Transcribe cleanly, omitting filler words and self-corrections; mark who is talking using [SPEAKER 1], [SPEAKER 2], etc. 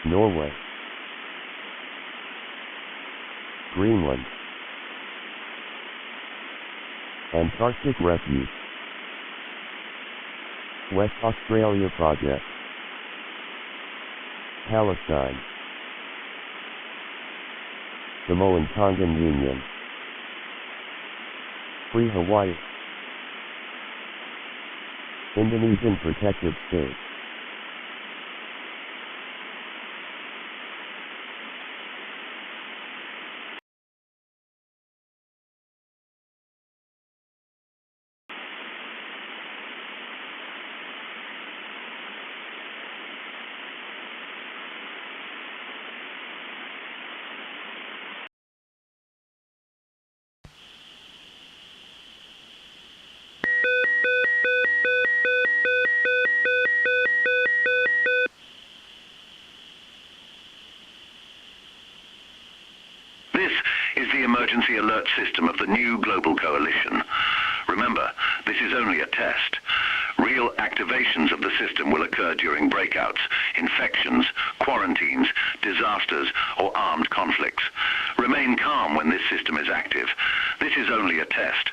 [SPEAKER 1] Norway, Greenland, Antarctic Refuge, West Australia Project, Palestine, Samoan Tongan Union, Free Hawaii, Indonesian Protective State,
[SPEAKER 2] This is the emergency alert system of the new global coalition. Remember, this is only a test. Real activations of the system will occur during breakouts, infections, quarantines, disasters, or armed conflicts. Remain calm when this system is active. This is only a test.